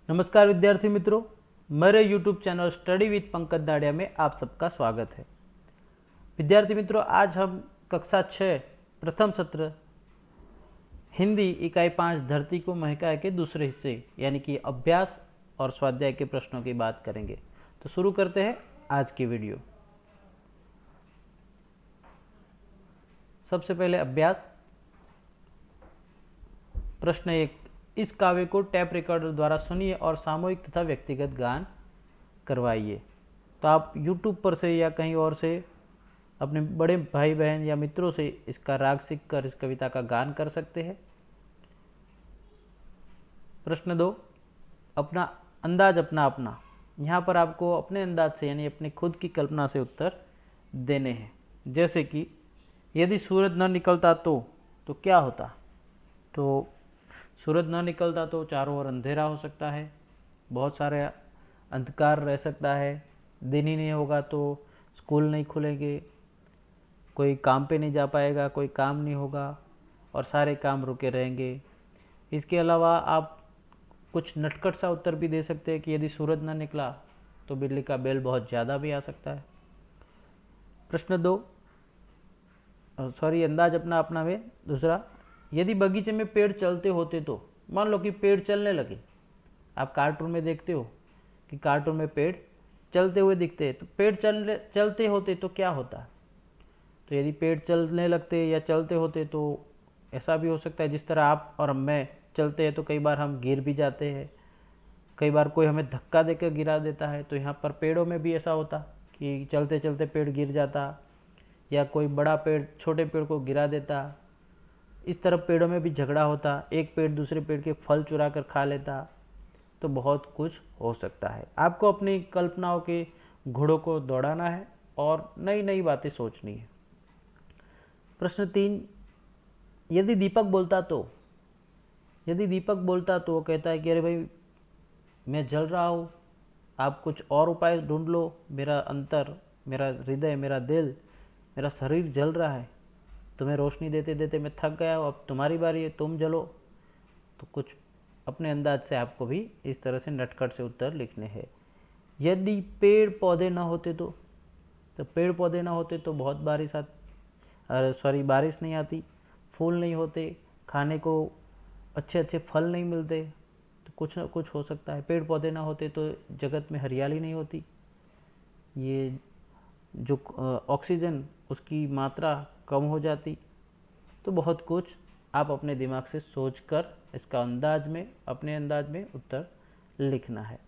नमस्कार विद्यार्थी मित्रों, मेरे YouTube channel study with Pankaj Dadiya में आप सबका स्वागत है। विद्यार्थी मित्रों, आज हम कक्षा 6 प्रथम सत्र हिंदी इकाई 5 धरती को महका के दूसरे हिस्से यानी कि अभ्यास और स्वाध्याय के प्रश्नों की बात करेंगे। तो शुरू करते हैं आज की वीडियो। सबसे पहले अभ्यास। प्रश्न 1, इस काव्य को टैप रिकॉर्डर द्वारा सुनिए और सामूहिक तथा व्यक्तिगत गान करवाइए। तो आप YouTube पर से या कहीं और से अपने बड़े भाई बहन या मित्रों से इसका राग सीखकर इस कविता का गान कर सकते हैं। प्रश्न 2, अपना अंदाज अपना अपना। यहाँ पर आपको अपने अंदाज से यानी अपने खुद की कल्पना से उत्तर देने हैं। जैसे कि यदि सूरज न निकलता तो क्या होता। तो सूरज न निकलता तो चारों ओर अंधेरा हो सकता है, बहुत सारे अंधकार रह सकता है, दिन ही नहीं होगा तो स्कूल नहीं खुलेंगे, कोई काम पे नहीं जा पाएगा, कोई काम नहीं होगा और सारे काम रुके रहेंगे। इसके अलावा आप कुछ नटखट सा उत्तर भी दे सकते हैं कि यदि सूरज न निकला तो बिजली का बिल बहुत ज़्यादा भी आ सकता है। प्रश्न 2, अंदाज अपना अपना में दूसरा, यदि बगीचे में पेड़ चलते होते तो। मान लो कि पेड़ चलने लगे। आप कार्टून में देखते हो कि कार्टून में पेड़ चलते हुए दिखते हैं, तो पेड़ चलते होते तो क्या होता। तो यदि पेड़ चलने लगते या चलते होते तो ऐसा भी हो सकता है, जिस तरह आप और मैं चलते हैं तो कई बार हम गिर भी जाते हैं, कई बार कोई हमें धक्का देकर गिरा देता है। तो यहाँ पर पेड़ों में भी ऐसा होता कि चलते चलते पेड़ गिर जाता या कोई बड़ा पेड़ छोटे पेड़ को गिरा देता। इस तरह पेड़ों में भी झगड़ा होता, एक पेड़ दूसरे पेड़ के फल चुरा कर खा लेता। तो बहुत कुछ हो सकता है। आपको अपनी कल्पनाओं के घोड़ों को दौड़ाना है और नई नई बातें सोचनी है। प्रश्न 3, यदि दीपक बोलता तो। यदि दीपक बोलता तो वो कहता है कि अरे भाई मैं जल रहा हूँ, आप कुछ और उपाय ढूंढ लो, मेरा अंतर, मेरा हृदय, मेरा दिल, मेरा शरीर जल रहा है, तुम्हें रोशनी देते देते मैं थक गया हूँ, अब तुम्हारी बारी है, तुम जलो। तो कुछ अपने अंदाज से आपको भी इस तरह से नटखट से उत्तर लिखने हैं। यदि पेड़ पौधे ना होते तो पेड़ पौधे ना होते तो बहुत बारिश नहीं आती, फूल नहीं होते, खाने को अच्छे अच्छे फल नहीं मिलते, तो कुछ ना कुछ हो सकता है। पेड़ पौधे ना होते तो जगत में हरियाली नहीं होती, ये जो ऑक्सीजन उसकी मात्रा कम हो जाती। तो बहुत कुछ आप अपने दिमाग से सोचकर इसका अपने अंदाज में उत्तर लिखना है।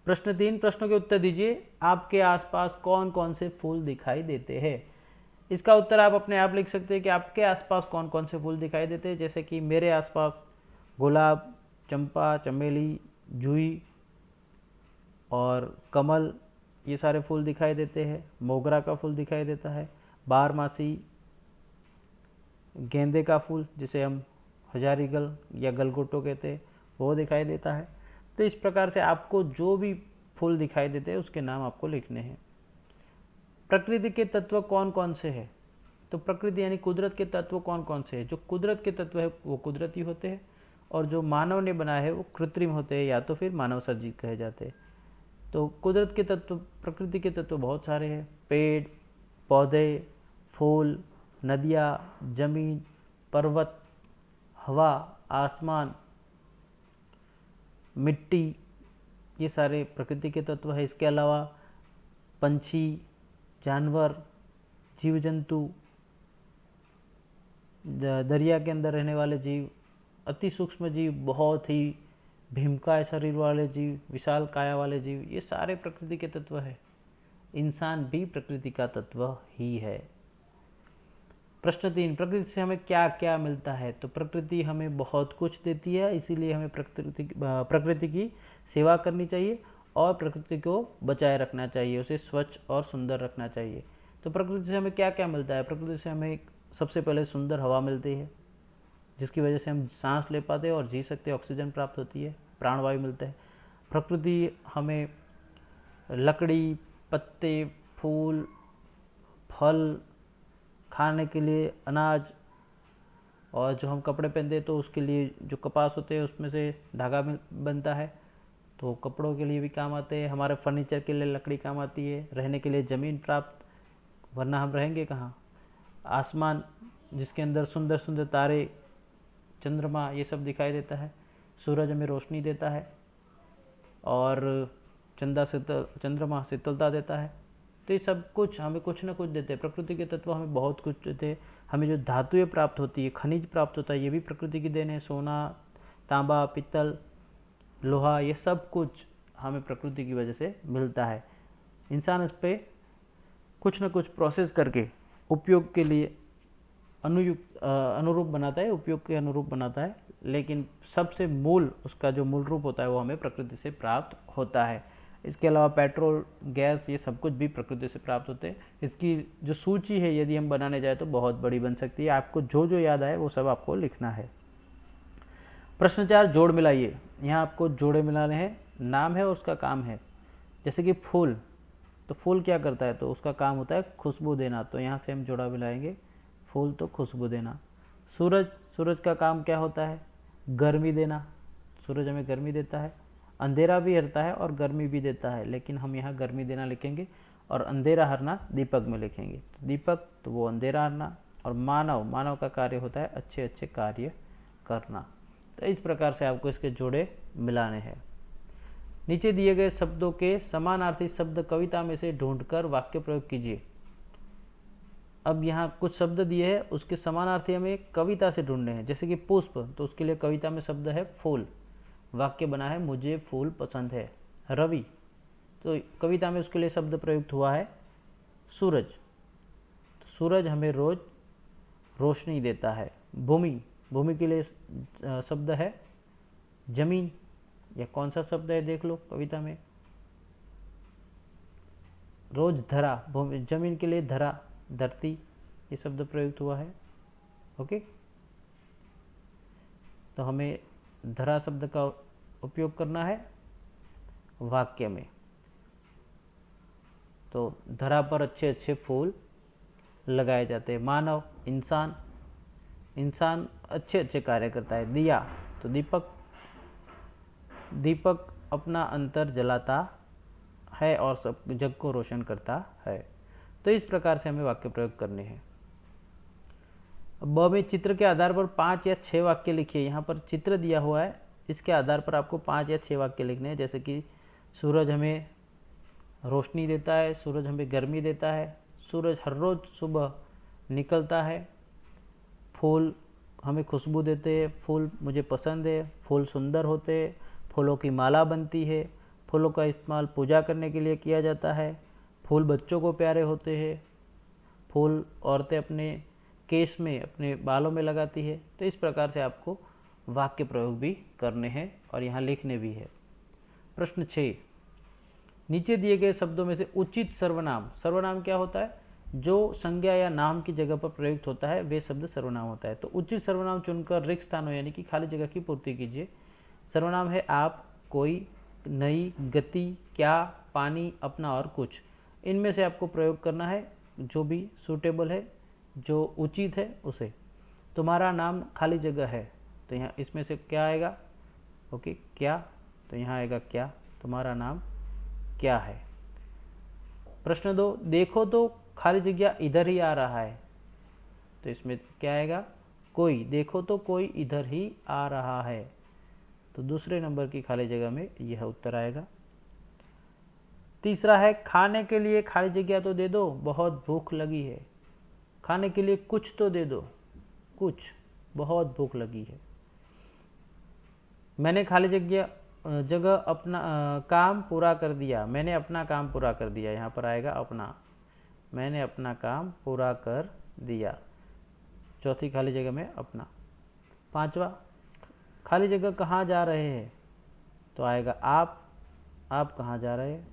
प्रश्न 3, प्रश्नों के उत्तर दीजिए। आपके आसपास कौन कौन से फूल दिखाई देते हैं। इसका उत्तर आप अपने आप लिख सकते हैं कि आपके आसपास कौन कौन से फूल दिखाई देते हैं। जैसे कि मेरे आसपास गुलाब, चंपा, चमेली, जूही और कमल, ये सारे फूल दिखाई देते हैं। मोगरा का फूल दिखाई देता है, बारहमासी, गेंदे का फूल जिसे हम हजारीगल या गलगोटो कहते हैं, वो दिखाई देता है। तो इस प्रकार से आपको जो भी फूल दिखाई देते हैं उसके नाम आपको लिखने हैं। प्रकृति के तत्व कौन कौन से हैं। तो प्रकृति यानी कुदरत के तत्व कौन कौन से हैं। जो कुदरत के तत्व है वो कुदरती होते हैं और जो मानव ने बनाए हैं वो कृत्रिम होते हैं या तो फिर मानव सर्जित कहे जाते हैं। तो कुदरत के तत्व, प्रकृति के तत्व बहुत सारे हैं। पेड़ पौधे, फूल, नदियाँ, जमीन, पर्वत, हवा, आसमान, मिट्टी, ये सारे प्रकृति के तत्व हैं। इसके अलावा पंछी, जानवर, जीव जंतु, दरिया के अंदर रहने वाले जीव, अति सूक्ष्म जीव, बहुत ही भीमकाय शरीर वाले जीव, विशाल काया वाले जीव, ये सारे प्रकृति के तत्व हैं। इंसान भी प्रकृति का तत्व ही है। प्रश्न 3, प्रकृति से हमें क्या क्या मिलता है। तो प्रकृति हमें बहुत कुछ देती है, इसीलिए हमें प्रकृति की सेवा करनी चाहिए और प्रकृति को बचाए रखना चाहिए, उसे स्वच्छ और सुंदर रखना चाहिए। तो प्रकृति से हमें क्या क्या मिलता है। प्रकृति से हमें सबसे पहले सुंदर हवा मिलती है, जिसकी वजह से हम सांस ले पाते हैं और जी सकते हैं, ऑक्सीजन प्राप्त होती है, प्राणवायु मिलता है। प्रकृति हमें लकड़ी, पत्ते, फूल, फल, खाने के लिए अनाज, और जो हम कपड़े पहनते हैं तो उसके लिए जो कपास होते हैं उसमें से धागा बनता है। तो कपड़ों के लिए भी काम आते हैं, हमारे फर्नीचर के लिए लकड़ी काम आती है, रहने के लिए ज़मीन प्राप्त, वरना हम रहेंगे कहाँ। आसमान जिसके अंदर सुंदर सुंदर तारे, चंद्रमा, ये सब दिखाई देता है। सूरज हमें रोशनी देता है और चंद्रमा शीतलता देता है। तो ये सब कुछ हमें कुछ ना कुछ देते हैं। प्रकृति के तत्व हमें बहुत कुछ देते हैं। हमें जो धातुएं प्राप्त होती है, खनिज प्राप्त होता है, ये भी प्रकृति की देन है। सोना, तांबा, पित्तल, लोहा, ये सब कुछ हमें प्रकृति की वजह से मिलता है। इंसान इस पर कुछ न कुछ प्रोसेस करके उपयोग के लिए अनुरूप बनाता है, उपयोग के अनुरूप बनाता है, लेकिन सबसे मूल उसका जो मूल रूप होता है वो हमें प्रकृति से प्राप्त होता है। इसके अलावा पेट्रोल, गैस, ये सब कुछ भी प्रकृति से प्राप्त होते हैं। इसकी जो सूची है यदि हम बनाने जाए तो बहुत बड़ी बन सकती है। आपको जो जो याद आए वो सब आपको लिखना है। प्रश्न 4, जोड़ मिलाइए। यहाँ आपको जोड़े मिलाने हैं। नाम है और उसका काम है। जैसे कि फूल, तो फूल क्या करता है, तो उसका काम होता है खुशबू देना, तो यहाँ से हम जोड़ा मिलाएंगे, फूल तो खुशबू देना। सूरज, सूरज का काम क्या होता है, गर्मी देना, सूरज हमें गर्मी देता है। अंधेरा भी हरता है और गर्मी भी देता है, लेकिन हम यहाँ गर्मी देना लिखेंगे और अंधेरा हरना दीपक में लिखेंगे। तो दीपक तो वो अंधेरा हरना। और मानव, मानव का कार्य होता है अच्छे अच्छे कार्य करना। तो इस प्रकार से आपको इसके जोड़े मिलाने हैं। नीचे दिए गए शब्दों के समानार्थी शब्द कविता में से ढूंढकर वाक्य प्रयोग कीजिए। अब यहाँ कुछ शब्द दिए हैं, उसके समानार्थी हमें कविता से ढूंढने हैं। जैसे कि पुष्प, तो उसके लिए कविता में शब्द है फूल, वाक्य बना है मुझे फूल पसंद है। रवि, तो कविता में उसके लिए शब्द प्रयुक्त हुआ है सूरज, तो सूरज हमें रोज रोशनी देता है। भूमि, भूमि के लिए शब्द है जमीन, या कौन सा शब्द है देख लो कविता में, रोज धरा, भूमि, जमीन के लिए धरा, धरती, ये शब्द प्रयुक्त हुआ है। ओके, तो हमें धरा शब्द का उपयोग करना है वाक्य में। तो धरा पर अच्छे अच्छे फूल लगाए जाते हैं। मानव, इंसान, इंसान अच्छे अच्छे कार्य करता है। दिया, तो दीपक, दीपक अपना अंतर जलाता है और सब जग को रोशन करता है। तो इस प्रकार से हमें वाक्य प्रयोग करने हैं। ब में चित्र के आधार पर 5 या 6 वाक्य लिखिए। यहाँ पर चित्र दिया हुआ है, इसके आधार पर आपको 5 या 6 वाक्य लिखने हैं। जैसे कि सूरज हमें रोशनी देता है, सूरज हमें गर्मी देता है, सूरज हर रोज़ सुबह निकलता है, फूल हमें खुशबू देते हैं, फूल मुझे पसंद है, फूल सुंदर होते हैं, फूलों की माला बनती है, फूलों का इस्तेमाल पूजा करने के लिए किया जाता है, फूल बच्चों को प्यारे होते हैं, फूल औरतें अपने केश में, अपने बालों में लगाती है। तो इस प्रकार से आपको वाक्य प्रयोग भी करने हैं और यहाँ लिखने भी है। प्रश्न 6, नीचे दिए गए शब्दों में से उचित सर्वनाम, सर्वनाम क्या होता है, जो संज्ञा या नाम की जगह पर प्रयुक्त होता है वे शब्द सर्वनाम होता है। तो उचित सर्वनाम चुनकर रिक्त स्थानों यानी कि खाली जगह की पूर्ति कीजिए। सर्वनाम है आप, कोई, नई, गति, क्या, पानी, अपना और कुछ। इनमें से आपको प्रयोग करना है जो भी सूटेबल है, जो उचित है उसे। तुम्हारा नाम खाली जगह है, तो यहाँ इसमें से क्या आएगा, ओके, क्या, तो यहाँ आएगा क्या, तुम्हारा नाम क्या है। प्रश्न 2, देखो तो खाली जगह इधर ही आ रहा है, तो इसमें क्या आएगा, कोई, देखो तो कोई इधर ही आ रहा है, तो दूसरे नंबर की खाली जगह में यह उत्तर आएगा। तीसरा है खाने के लिए खाली जगह तो दे दो, बहुत भूख लगी है। खाने के लिए कुछ तो दे दो, कुछ, बहुत भूख लगी है। मैंने खाली जगह अपना काम पूरा कर दिया, मैंने अपना काम पूरा कर दिया, यहाँ पर आएगा अपना, मैंने अपना काम पूरा कर दिया, चौथी खाली जगह में अपना। पांचवा, खाली जगह कहाँ जा रहे हैं, तो आएगा आप कहाँ जा रहे हैं।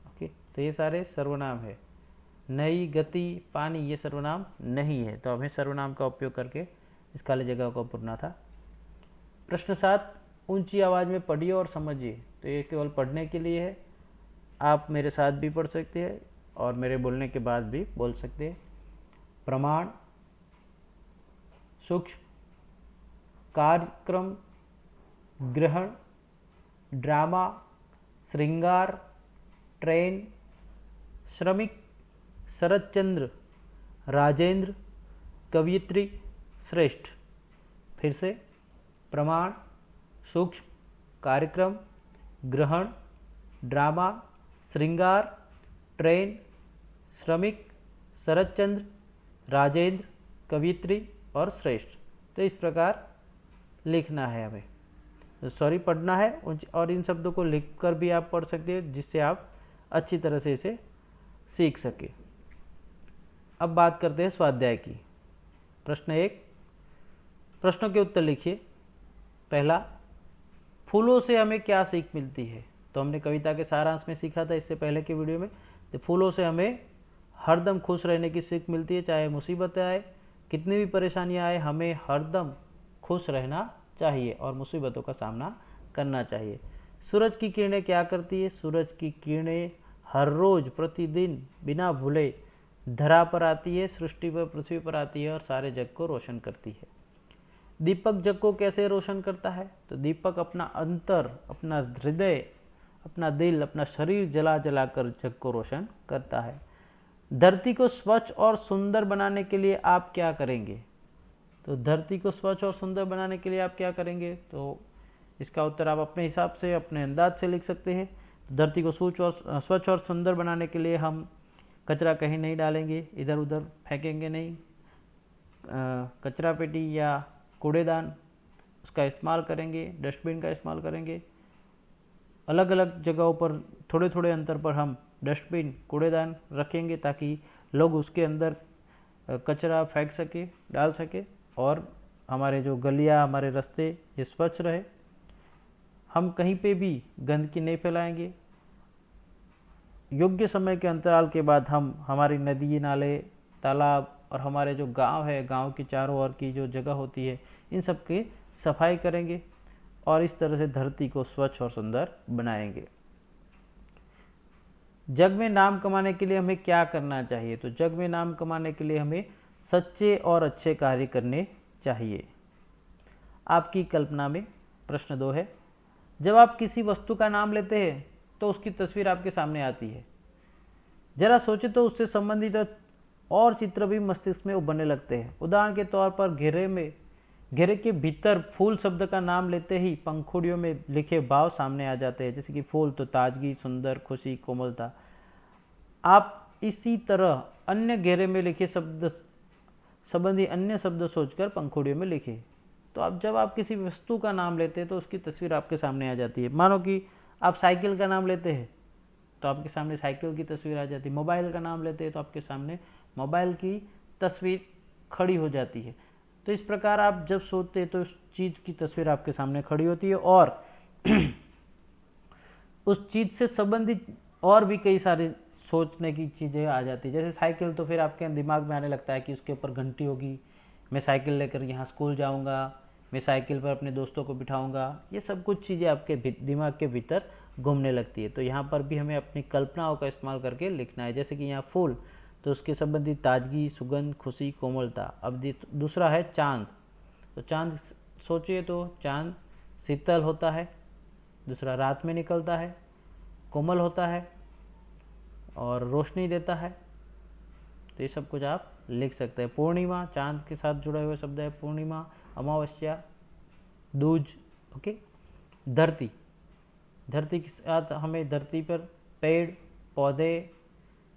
ओके, तो ये सारे सर्वनाम है। नई, गति, पानी, ये सर्वनाम नहीं है, तो हमें सर्वनाम का उपयोग करके इस खाली जगह को भरना था। प्रश्न 7, ऊंची आवाज़ में पढ़िए और समझिए। तो ये केवल पढ़ने के लिए है, आप मेरे साथ भी पढ़ सकते हैं और मेरे बोलने के बाद भी बोल सकते हैं। प्रमाण, सूक्ष्म, कार्यक्रम, ग्रहण, ड्रामा, श्रृंगार, ट्रेन, श्रमिक, शरतचंद्र, राजेंद्र, कवयित्री, श्रेष्ठ। फिर से प्रमाण, सूक्ष्म, कार्यक्रम, ग्रहण, ड्रामा, श्रृंगार, ट्रेन, श्रमिक, शरतचंद्र, राजेंद्र, कवयित्री और श्रेष्ठ। तो इस प्रकार लिखना है हमें, सॉरी पढ़ना है, और इन शब्दों को लिखकर भी आप पढ़ सकते हैं जिससे आप अच्छी तरह से इसे सीख सके। अब बात करते हैं स्वाध्याय की। प्रश्न 1, प्रश्नों के उत्तर लिखिए। पहला, फूलों से हमें क्या सीख मिलती है? तो हमने कविता के सारांश में सीखा था इससे पहले के वीडियो में। तो फूलों से हमें हरदम खुश रहने की सीख मिलती है, चाहे मुसीबतें आए, कितनी भी परेशानियां आए, हमें हरदम खुश रहना चाहिए और मुसीबतों का सामना करना चाहिए। सूरज की किरणें क्या करती है? सूरज की किरणें हर रोज प्रतिदिन बिना भूले धरा पर आती है, सृष्टि पर, पृथ्वी पर आती है और सारे जग को रोशन करती है। दीपक जग को कैसे रोशन करता है? तो दीपक अपना अंतर, अपना हृदय, अपना दिल, अपना शरीर जला जला कर जग को रोशन करता है। धरती को स्वच्छ और सुंदर बनाने के लिए आप क्या करेंगे? तो धरती को स्वच्छ और सुंदर बनाने के लिए आप क्या करेंगे? तो इसका उत्तर आप अपने हिसाब से, अपने अंदाज से लिख सकते हैं। धरती को स्वच्छ और सुंदर बनाने के लिए हम कचरा कहीं नहीं डालेंगे, इधर उधर फेंकेंगे नहीं, कचरा पेटी या कूड़ेदान उसका इस्तेमाल करेंगे, डस्टबिन का इस्तेमाल करेंगे। अलग अलग जगहों पर थोड़े थोड़े अंतर पर हम डस्टबिन, कूड़ेदान रखेंगे ताकि लोग उसके अंदर कचरा फेंक सके, डाल सके और हमारे जो गलियां, हमारे रास्ते ये स्वच्छ रहे। हम कहीं पे भी गंदगी नहीं फैलाएंगे। योग्य समय के अंतराल के बाद हम हमारी नदी, नाले, तालाब और हमारे जो गांव है, गांव के चारों ओर की जो जगह होती है, इन सब की सफाई करेंगे और इस तरह से धरती को स्वच्छ और सुंदर बनाएंगे। जग में नाम कमाने के लिए हमें क्या करना चाहिए? तो जग में नाम कमाने के लिए हमें सच्चे और अच्छे कार्य करने चाहिए। आपकी कल्पना में प्रश्न 2 है, जब आप किसी वस्तु का नाम लेते हैं तो उसकी तस्वीर आपके सामने आती है। जरा सोचे तो उससे संबंधित और चित्र भी मस्तिष्क में उभरने लगते हैं। उदाहरण के तौर पर घेरे के भीतर फूल शब्द का नाम लेते ही पंखुड़ियों में लिखे भाव सामने आ जाते हैं, जैसे कि फूल तो ताजगी, सुंदर, खुशी, कोमलता। आप इसी तरह अन्य घेरे में लिखे शब्द संबंधी अन्य शब्द सोचकर पंखुड़ियों में लिखे। तो अब जब आप किसी वस्तु का नाम लेते हैं तो उसकी तस्वीर आपके सामने आ जाती है। मानो कि आप साइकिल का नाम लेते हैं तो आपके सामने साइकिल की तस्वीर आ जाती है। मोबाइल का नाम लेते हैं तो आपके सामने मोबाइल की तस्वीर खड़ी हो जाती है। तो इस प्रकार आप जब सोचते हैं तो उस चीज़ की तस्वीर आपके सामने खड़ी होती है और उस चीज़ से संबंधित और भी कई सारी सोचने की चीज़ें आ जाती है। जैसे साइकिल, तो फिर आपके दिमाग में आने लगता है कि उसके ऊपर घंटी होगी, मैं साइकिल लेकर यहाँ स्कूल जाऊँगा, मैं साइकिल पर अपने दोस्तों को बिठाऊँगा। ये सब कुछ चीज़ें आपके दिमाग के भीतर घूमने लगती है। तो यहाँ पर भी हमें अपनी कल्पनाओं का इस्तेमाल करके लिखना है। जैसे कि यहाँ फूल, तो उसके संबंधित ताजगी, सुगंध, खुशी, कोमलता। अब दूसरा है चांद। तो चांद सोचिए तो चांद शीतल होता है, दूसरा रात में निकलता है, कोमल होता है और रोशनी देता है। तो ये सब कुछ आप लिख सकते हैं। पूर्णिमा, चांद के साथ जुड़े हुए शब्द है पूर्णिमा, अमावस्या, दूज। ओके। धरती के साथ हमें धरती पर पेड़, पौधे,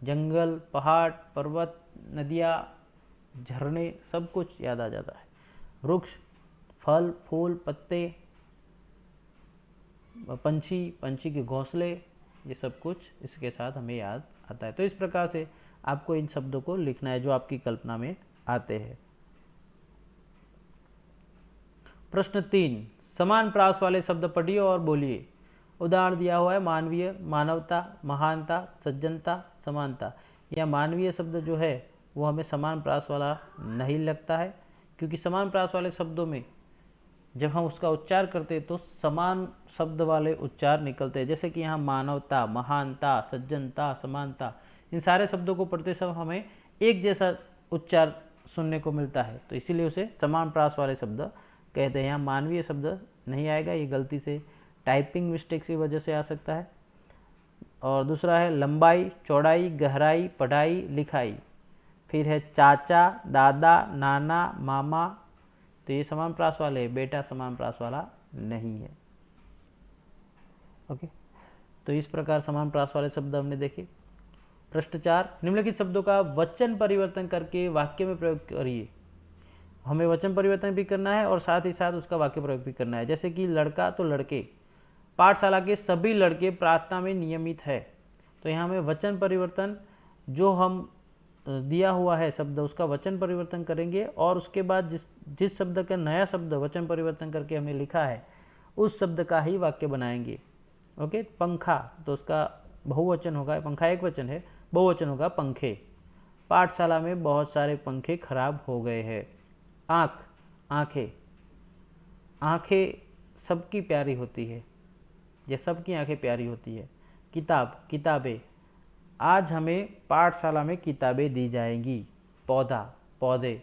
जंगल, पहाड़, पर्वत, नदियाँ, झरने, सब कुछ याद आ जाता है। वृक्ष, फल, फूल, पत्ते, पंछी के घोंसले, ये सब कुछ इसके साथ हमें याद आता है। तो इस प्रकार से आपको इन शब्दों को लिखना है जो आपकी कल्पना में आते हैं। प्रश्न 3, समान प्रास वाले शब्द पढ़िए और बोलिए। उदाहरण दिया हुआ है मानवीय, मानवता, महानता, सज्जनता, समानता। यह मानवीय शब्द जो है वो हमें समान प्रास वाला नहीं लगता है, क्योंकि समान प्रास वाले शब्दों में जब हम उसका उच्चार करते हैं तो समान शब्द वाले उच्चार निकलते हैं। जैसे कि यहाँ मानवता, महानता, सज्जनता, समानता, इन सारे शब्दों को पढ़ते समय हमें एक जैसा उच्चार सुनने को मिलता है, तो इसीलिए उसे समान प्रास वाले शब्द कहते हैं। यहाँ मानवीय शब्द नहीं आएगा, ये गलती से टाइपिंग मिस्टेक्स की वजह से आ सकता है। और दूसरा है लंबाई, चौड़ाई, गहराई, पढ़ाई, लिखाई। फिर है चाचा, दादा, नाना, मामा, तो ये समानप्रास वाले है, बेटा समानप्रास वाला नहीं है। ओके, तो इस प्रकार समानप्रास वाले शब्द हमने देखे। प्रश्न 4, निम्नलिखित शब्दों का वचन परिवर्तन करके वाक्य में प्रयोग करिए। हमें वचन परिवर्तन भी करना है और साथ ही साथ उसका वाक्य प्रयोग भी करना है। जैसे कि लड़का तो लड़के, पाठशाला के सभी लड़के प्रार्थना में नियमित है। तो यहाँ हमें वचन परिवर्तन जो हम दिया हुआ है शब्द उसका वचन परिवर्तन करेंगे और उसके बाद जिस शब्द का नया शब्द वचन परिवर्तन करके हमने लिखा है उस शब्द का ही वाक्य बनाएंगे। ओके, पंखा तो उसका बहुवचन होगा, पंखा एक वचन है, बहुवचन होगा पंखे। पाठशाला में बहुत सारे पंखे खराब हो गए हैं। आँख, आँखें, आँखें सबकी प्यारी होती है, ये सबकी आँखें प्यारी होती है। किताब, किताबें, आज हमें पाठशाला में किताबें दी जाएंगी। पौधा, पौधे,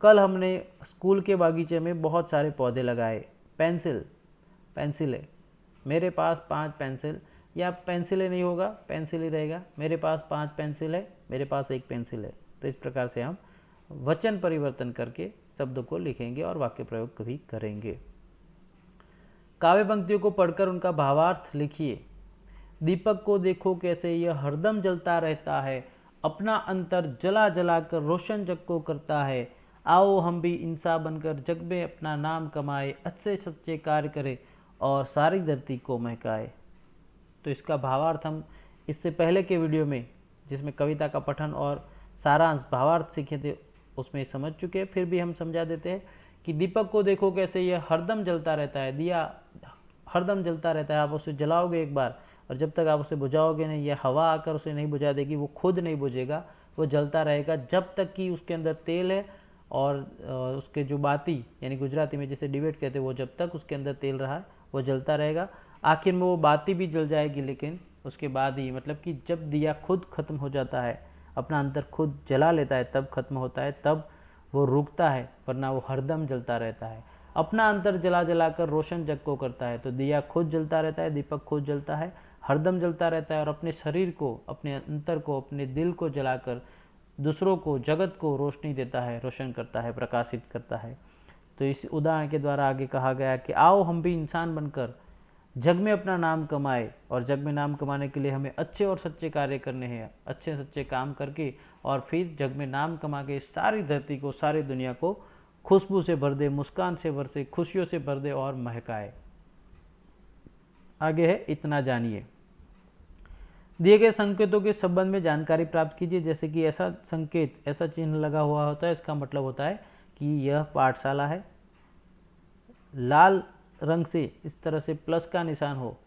कल हमने स्कूल के बागीचे में बहुत सारे पौधे लगाए। पेंसिल, पेंसिलें, मेरे पास 5 पेंसिल, या पेंसिलें नहीं होगा, पेंसिल ही रहेगा। मेरे पास 5 पेंसिल है, मेरे पास 1 पेंसिल है। तो इस प्रकार से हम वचन परिवर्तन करके शब्द को लिखेंगे और वाक्य प्रयोग भी करेंगे। काव्य पंक्तियों को पढ़कर उनका भावार्थ लिखिए। दीपक को देखो कैसे यह हरदम जलता रहता है, अपना अंतर जला जला कर रोशन जग को करता है। आओ हम भी इंसान बनकर जग में अपना नाम कमाए, अच्छे सच्चे कार्य करें और सारी धरती को महकाए। तो इसका भावार्थ हम इससे पहले के वीडियो में जिसमें कविता का पठन और सारांश भावार्थ सीखे थे उसमें समझ चुके हैं, फिर भी हम समझा देते हैं कि दीपक को देखो कैसे यह हरदम जलता रहता है। दिया हरदम जलता रहता है, आप उसे जलाओगे एक बार और जब तक आप उसे बुझाओगे नहीं या हवा आकर उसे नहीं बुझा देगी, वो खुद नहीं बुझेगा, वो जलता रहेगा जब तक कि उसके अंदर तेल है और उसके जो बाती यानी गुजराती में जिसे डिबेट कहते हैं वो जब तक उसके अंदर तेल रहा है वो जलता रहेगा। आखिर में वो बाती भी जल जाएगी, लेकिन उसके बाद ही मतलब कि जब दिया खुद खत्म हो जाता है, अपना अंदर खुद जला लेता है, तब खत्म होता है, तब वो रुकता है, वरना वो हरदम जलता रहता है। अपना अंतर जला जला कर रोशन जग को करता है। तो दिया खुद जलता रहता है, दीपक खुद जलता है, हरदम जलता रहता है और अपने शरीर को, अपने अंतर को, अपने दिल को जलाकर दूसरों को, जगत को रोशनी देता है, रोशन करता है, प्रकाशित करता है। तो इस उदाहरण के द्वारा आगे कहा गया कि आओ हम भी इंसान बनकर जग में अपना नाम कमाए, और जग में नाम कमाने के लिए हमें अच्छे और सच्चे कार्य करने हैं, अच्छे सच्चे काम करके और फिर जग में नाम कमा के सारी धरती को, सारी दुनिया को खुशबू से भर दे, मुस्कान से भर दे, खुशियों से भर दे और महकाए। आगे है इतना जानिए। दिए गए संकेतों के संबंध में जानकारी प्राप्त कीजिए। जैसे कि ऐसा संकेत, ऐसा चिन्ह लगा हुआ होता है, इसका मतलब होता है कि यह पाठशाला है। लाल रंग से इस तरह से प्लस का निशान हो,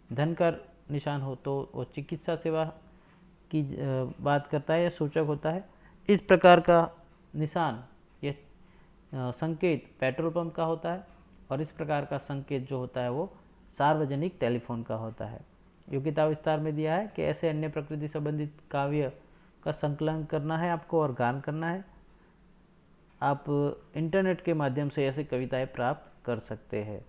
धन का निशान हो, तो वो चिकित्सा सेवा की बात करता है या सूचक होता है। इस प्रकार का निशान, यह संकेत पेट्रोल पंप का होता है और इस प्रकार का संकेत जो होता है वो सार्वजनिक टेलीफोन का होता है। योग्यता विस्तार में दिया है कि ऐसे अन्य प्रकृति संबंधित काव्य का संकलन करना है आपको और गान करना है। आप इंटरनेट के माध्यम से ऐसे कविताएं प्राप्त कर सकते हैं।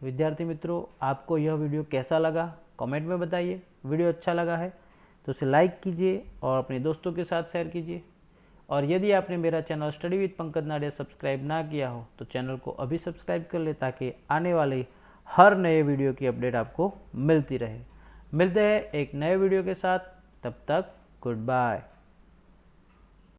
विद्यार्थी मित्रों, आपको यह वीडियो कैसा लगा कमेंट में बताइए। वीडियो अच्छा लगा है तो उसे लाइक कीजिए और अपने दोस्तों के साथ शेयर कीजिए। और यदि आपने मेरा channel study with Pankaj Nadia subscribe ना किया हो तो चैनल को अभी सब्सक्राइब कर ले, ताकि आने वाले हर नए वीडियो की अपडेट आपको मिलती रहे। मिलते हैं एक नए वीडियो के साथ, तब तक गुड बाय।